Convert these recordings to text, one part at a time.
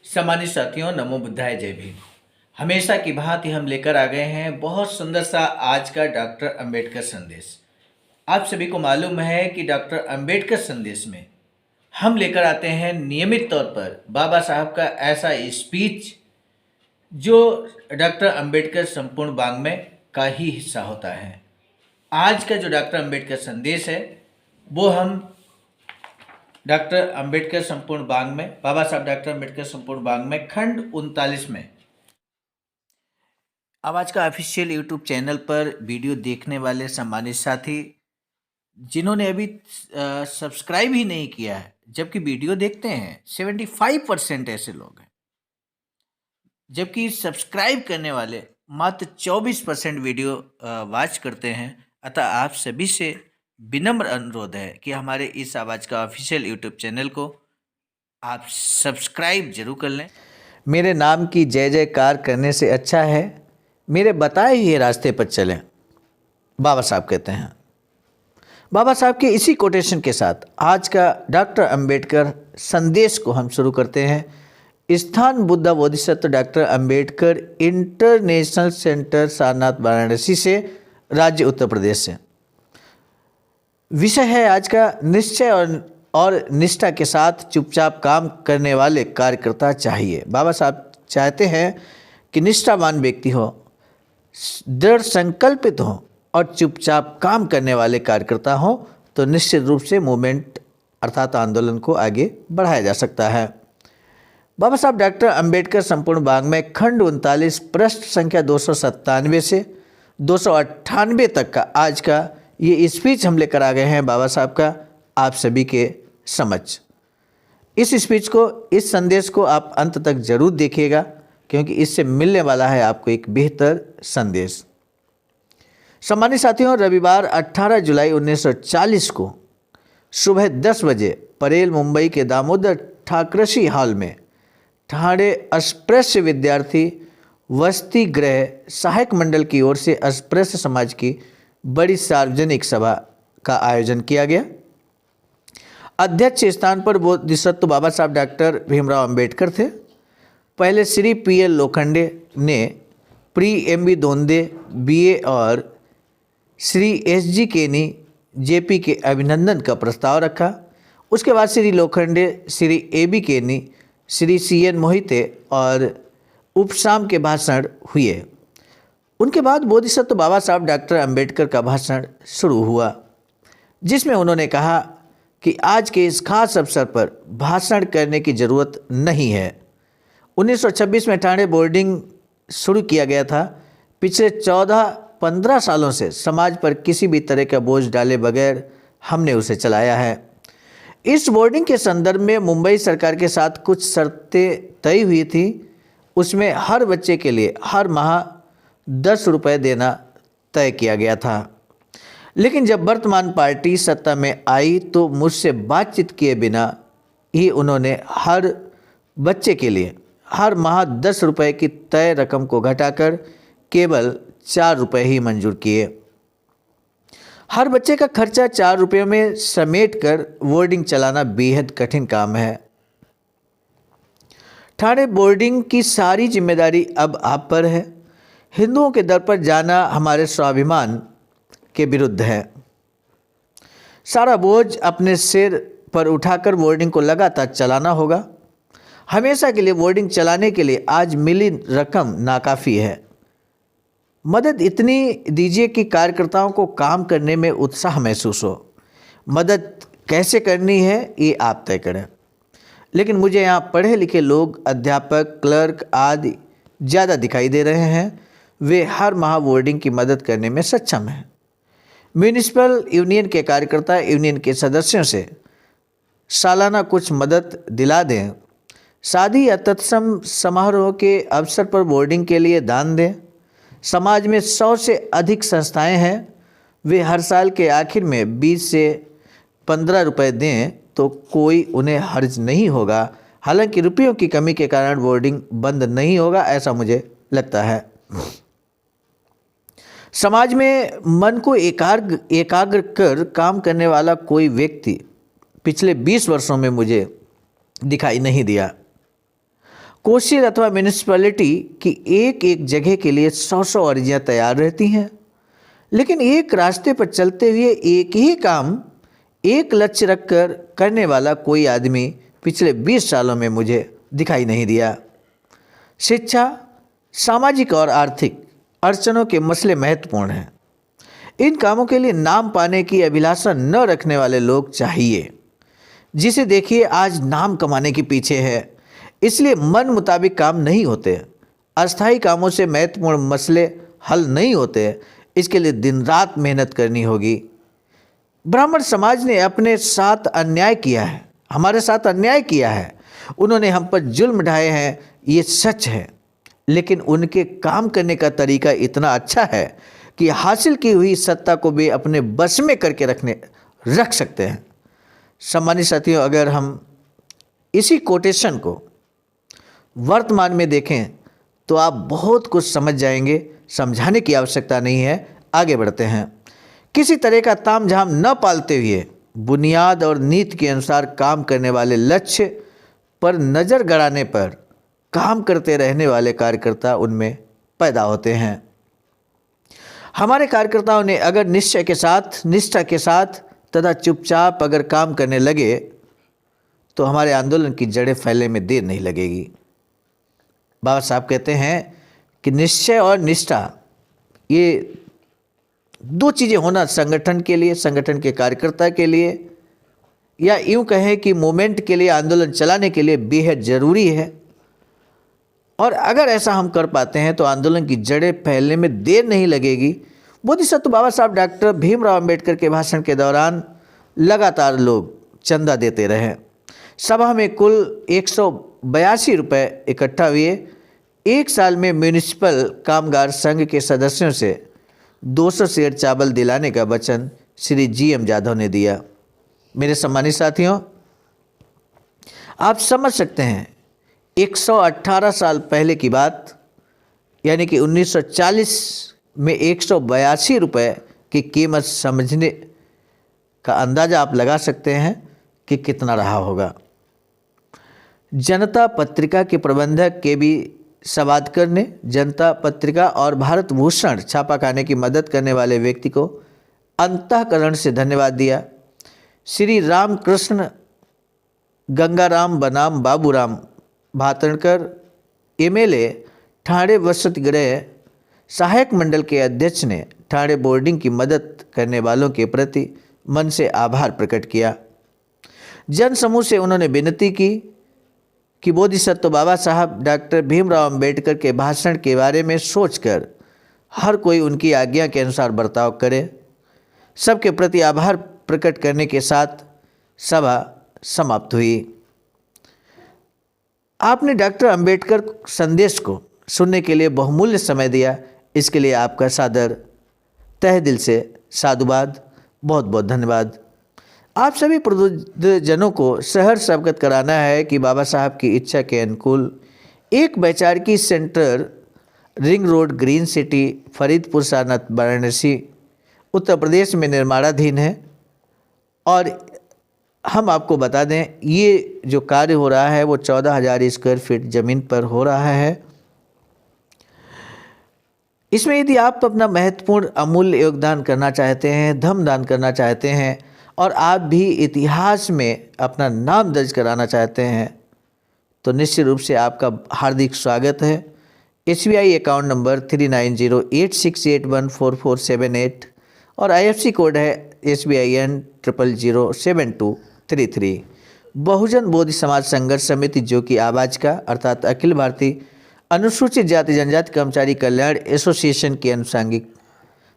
सम्मानित साथियों, नमो बुद्धाय, जय भीम। हमेशा की भांति हम लेकर आ गए हैं बहुत सुंदर सा आज का डॉक्टर अंबेडकर संदेश। आप सभी को मालूम है कि डॉक्टर अंबेडकर संदेश में हम लेकर आते हैं नियमित तौर पर बाबा साहब का ऐसा स्पीच जो डॉक्टर अंबेडकर संपूर्ण वाङ्मय का ही हिस्सा होता है। आज का जो डॉक्टर अंबेडकर संदेश है वो हम डॉक्टर अंबेडकर संपूर्ण वाङ्मय, बाबा साहब डॉक्टर अंबेडकर संपूर्ण वाङ्मय खंड 39 में अब आज का ऑफिशियल यूट्यूब चैनल पर वीडियो देखने वाले सम्मानित साथी जिन्होंने अभी सब्सक्राइब ही नहीं किया है, जबकि वीडियो देखते हैं 75% ऐसे लोग हैं, जबकि सब्सक्राइब करने वाले मात्र 24% वीडियो वॉच करते हैं। अतः आप सभी से विनम्र अनुरोध है कि हमारे इस आवाज़ का ऑफिशियल यूट्यूब चैनल को आप सब्सक्राइब जरूर कर लें। मेरे नाम की जय जयकार करने से अच्छा है मेरे बताए हुए रास्ते पर चलें, बाबा साहब कहते हैं। बाबा साहब के इसी कोटेशन के साथ आज का डॉक्टर अंबेडकर संदेश को हम शुरू करते हैं। स्थान Buddha Bodhisattva doctor Ambedkar international centre Sarnath Varanasi से, राज्य उत्तर प्रदेश से। विषय है आज का निश्चय और निष्ठा के साथ चुपचाप काम करने वाले कार्यकर्ता चाहिए। बाबा साहब चाहते हैं कि निष्ठावान व्यक्ति हो, दृढ़ संकल्पित हो और चुपचाप काम करने वाले कार्यकर्ता हो तो निश्चित रूप से मूवमेंट अर्थात आंदोलन को आगे बढ़ाया जा सकता है। बाबा साहब डॉक्टर अंबेडकर संपूर्ण वाङ्मय खंड 39 पृष्ठ संख्या 297 से 298 तक का आज का ये स्पीच हम लेकर आ गए हैं बाबा साहब का आप सभी के समक्ष। इस स्पीच को, इस संदेश को आप अंत तक जरूर देखिएगा क्योंकि इससे मिलने वाला है आपको एक बेहतर संदेश। सम्मानित साथियों, रविवार 18 जुलाई 1940 को सुबह 10 बजे परेल मुंबई के दामोदर ठाकरसी हॉल में ठाणे अस्पृश्य विद्यार्थी वसति गृह सहायक मंडल की ओर से अस्पृश्य समाज की बड़ी सार्वजनिक सभा का आयोजन किया गया। अध्यक्ष स्थान पर बोधिसत्व बाबा साहब डॉक्टर भीमराव अंबेडकर थे। पहले श्री पीएल लोखंडे ने प्री एमबी दोंदे बीए और श्री एसजी केनी जेपी के अभिनंदन का प्रस्ताव रखा। उसके बाद श्री लोखंडे, श्री एबी केनी, श्री सीएन मोहिते और उपशाम के भाषण हुए। उनके बाद बोधिसत्व बाबा साहब डॉक्टर अंबेडकर का भाषण शुरू हुआ जिसमें उन्होंने कहा कि आज के इस खास अवसर पर भाषण करने की ज़रूरत नहीं है। 1926 में ठाणे बोर्डिंग शुरू किया गया था। पिछले 14-15 सालों से समाज पर किसी भी तरह का बोझ डाले बगैर हमने उसे चलाया है। इस बोर्डिंग के संदर्भ में मुंबई सरकार के साथ कुछ शर्तें तय हुई थी। उसमें हर बच्चे के लिए हर माह 10 रुपये देना तय किया गया था। लेकिन जब वर्तमान पार्टी सत्ता में आई तो मुझसे बातचीत किए बिना ही उन्होंने हर बच्चे के लिए हर माह 10 रुपये की तय रकम को घटाकर केवल 4 रुपये ही मंजूर किए। हर बच्चे का खर्चा 4 रुपये में समेटकर बोर्डिंग चलाना बेहद कठिन काम है। ठाणे बोर्डिंग की सारी जिम्मेदारी अब आप पर है। हिंदुओं के दर पर जाना हमारे स्वाभिमान के विरुद्ध है। सारा बोझ अपने सिर पर उठाकर बोर्डिंग को लगातार चलाना होगा। हमेशा के लिए बोर्डिंग चलाने के लिए आज मिली रकम नाकाफ़ी है। मदद इतनी दीजिए कि कार्यकर्ताओं को काम करने में उत्साह महसूस हो। मदद कैसे करनी है ये आप तय करें। लेकिन मुझे यहाँ पढ़े लिखे लोग, अध्यापक, क्लर्क आदि ज़्यादा दिखाई दे रहे हैं। वे हर माह बोर्डिंग की मदद करने में सक्षम हैं। म्यूनिसिपल यूनियन के कार्यकर्ता यूनियन के सदस्यों से सालाना कुछ मदद दिला दें। शादी या तत्सम समारोह के अवसर पर बोर्डिंग के लिए दान दें। समाज में 100 से अधिक संस्थाएं हैं। वे हर साल के आखिर में 20 से 15 रुपये दें तो कोई उन्हें हर्ज नहीं होगा। हालांकि रुपयों की कमी के कारण बोर्डिंग बंद नहीं होगा, ऐसा मुझे लगता है। समाज में मन को एकाग्र कर काम करने वाला कोई व्यक्ति पिछले 20 वर्षों में मुझे दिखाई नहीं दिया। कोशिश अथवा म्यूनिसिपैलिटी की एक एक जगह के लिए 100 अर्जियाँ तैयार रहती हैं, लेकिन एक रास्ते पर चलते हुए एक ही काम एक लक्ष्य रखकर करने वाला कोई आदमी पिछले 20 सालों में मुझे दिखाई नहीं दिया। शिक्षा, सामाजिक और आर्थिक अड़चनों के मसले महत्वपूर्ण हैं। इन कामों के लिए नाम पाने की अभिलाषा न रखने वाले लोग चाहिए। जिसे देखिए आज नाम कमाने के पीछे है, इसलिए मन मुताबिक काम नहीं होते। अस्थायी कामों से महत्वपूर्ण मसले हल नहीं होते, इसके लिए दिन रात मेहनत करनी होगी। ब्राह्मण समाज ने अपने साथ अन्याय किया है, हमारे साथ अन्याय किया है। उन्होंने हम पर जुल्म ढाए हैं, ये सच है, लेकिन उनके काम करने का तरीका इतना अच्छा है कि हासिल की हुई सत्ता को भी अपने बस में करके रख सकते हैं। सम्मानित साथियों, अगर हम इसी कोटेशन को वर्तमान में देखें तो आप बहुत कुछ समझ जाएंगे। समझाने की आवश्यकता नहीं है, आगे बढ़ते हैं। किसी तरह का तामझाम न पालते हुए बुनियाद और नीति के अनुसार काम करने वाले, लक्ष्य पर नज़र गड़ाने पर काम करते रहने वाले कार्यकर्ता उनमें पैदा होते हैं। हमारे कार्यकर्ताओं ने अगर निश्चय के साथ, निष्ठा के साथ तथा चुपचाप अगर काम करने लगे तो हमारे आंदोलन की जड़ें फैलने में देर नहीं लगेगी। बाबा साहब कहते हैं कि निश्चय और निष्ठा, ये दो चीज़ें होना संगठन के लिए, संगठन के कार्यकर्ता के लिए, या यूँ कहें कि मूवमेंट के लिए, आंदोलन चलाने के लिए बेहद ज़रूरी है। और अगर ऐसा हम कर पाते हैं तो आंदोलन की जड़ें फैलने में देर नहीं लगेगी। बोधिसत्व बाबा साहब डॉक्टर भीमराव अंबेडकर के भाषण के दौरान लगातार लोग चंदा देते रहे। सभा में कुल 182 रुपये इकट्ठा हुए। एक साल में म्यूनिसिपल कामगार संघ के सदस्यों से 200 सेर चावल दिलाने का वचन श्री GM जाधव ने दिया। मेरे सम्मानित साथियों, आप समझ सकते हैं 118 साल पहले की बात, यानी कि 1940 में 182 रुपये की कीमत समझने का अंदाज़ा आप लगा सकते हैं कि कितना रहा होगा। जनता पत्रिका के प्रबंधक के बी सवादकर ने जनता पत्रिका और भारत भूषण छापाखाने की मदद करने वाले व्यक्ति को अंतःकरण से धन्यवाद दिया। श्री रामकृष्ण गंगाराम बनाम बाबूराम भातणकर MLA ठाणे वसति गृह सहायक मंडल के अध्यक्ष ने ठाणे बोर्डिंग की मदद करने वालों के प्रति मन से आभार प्रकट किया। जन समूह से उन्होंने विनती की कि बोधिसत्व बाबा साहब डॉक्टर भीमराव अंबेडकर के भाषण के बारे में सोचकर हर कोई उनकी आज्ञा के अनुसार बर्ताव करे। सबके प्रति आभार प्रकट करने के साथ सभा समाप्त हुई। आपने डॉक्टर अंबेडकर संदेश को सुनने के लिए बहुमूल्य समय दिया, इसके लिए आपका सादर तहे दिल से साधुवाद, बहुत बहुत धन्यवाद। आप सभी प्रबुद्धजनों को सहर्ष अवगत कराना है कि बाबा साहब की इच्छा के अनुकूल एक वैचारिकी centre ring road, green city, Faridpur Sarnath, Varanasi, Uttar Pradesh में निर्माणाधीन है। और हम आपको बता दें, ये जो कार्य हो रहा है वो 14,000 स्क्वायर फीट ज़मीन पर हो रहा है। इसमें यदि आप अपना महत्वपूर्ण अमूल्य योगदान करना चाहते हैं, धन दान करना चाहते हैं और आप भी इतिहास में अपना नाम दर्ज कराना चाहते हैं तो निश्चित रूप से आपका हार्दिक स्वागत है। SBI अकाउंट नंबर 3908681447 और IFSC कोड है SBIN 0007233। बहुजन बोधि समाज संघर्ष समिति, जो कि आवाज का अर्थात अखिल भारतीय अनुसूचित जाति जनजाति कर्मचारी कल्याण एसोसिएशन की अनुषंगिक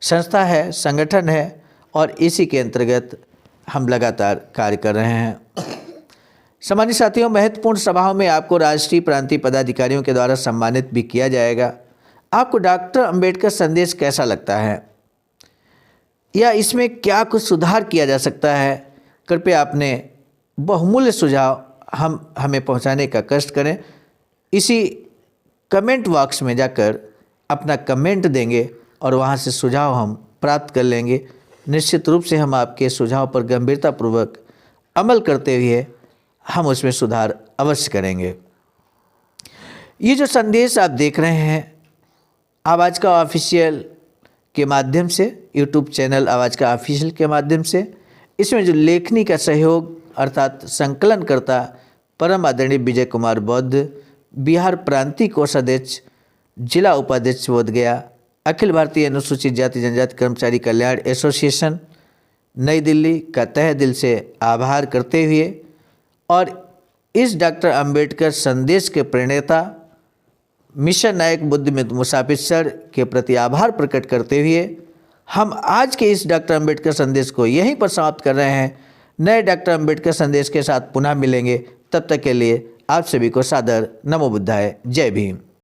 संस्था है, संगठन है, और इसी के अंतर्गत हम लगातार कार्य कर रहे हैं। सम्मानित साथियों, महत्वपूर्ण सभाओं में आपको राष्ट्रीय प्रांतीय पदाधिकारियों के द्वारा सम्मानित भी किया जाएगा। आपको डॉक्टर अंबेडकर संदेश कैसा लगता है या इसमें क्या कुछ सुधार किया जा सकता है? कृपया अपने बहुमूल्य सुझाव हमें पहुंचाने का कष्ट करें। इसी कमेंट बॉक्स में जाकर अपना कमेंट देंगे और वहां से सुझाव हम प्राप्त कर लेंगे। निश्चित रूप से हम आपके सुझाव पर गंभीरतापूर्वक अमल करते हुए हम उसमें सुधार अवश्य करेंगे। ये जो संदेश आप देख रहे हैं आवाज़ का ऑफिशियल के माध्यम से, यूट्यूब चैनल आवाज़ का ऑफिशियल के माध्यम से, इसमें जो लेखनी का सहयोग अर्थात संकलनकर्ता परम आदरणीय विजय कुमार बौद्ध, बिहार प्रांतीय कोषाध्यक्ष, जिला उपाध्यक्ष बोधगया, अखिल भारतीय अनुसूचित जाति जनजाति कर्मचारी कल्याण एसोसिएशन नई दिल्ली का तहे दिल से आभार करते हुए और इस डॉक्टर अंबेडकर संदेश के प्रणेता मिशन नायक बुद्धमित्र मुसाफिर सर के प्रति आभार प्रकट करते हुए हम आज के इस डॉक्टर अंबेडकर संदेश को यहीं पर समाप्त कर रहे हैं। नए डॉक्टर अंबेडकर संदेश के साथ पुनः मिलेंगे, तब तक के लिए आप सभी को सादर नमो बुद्धाय। जय भीम।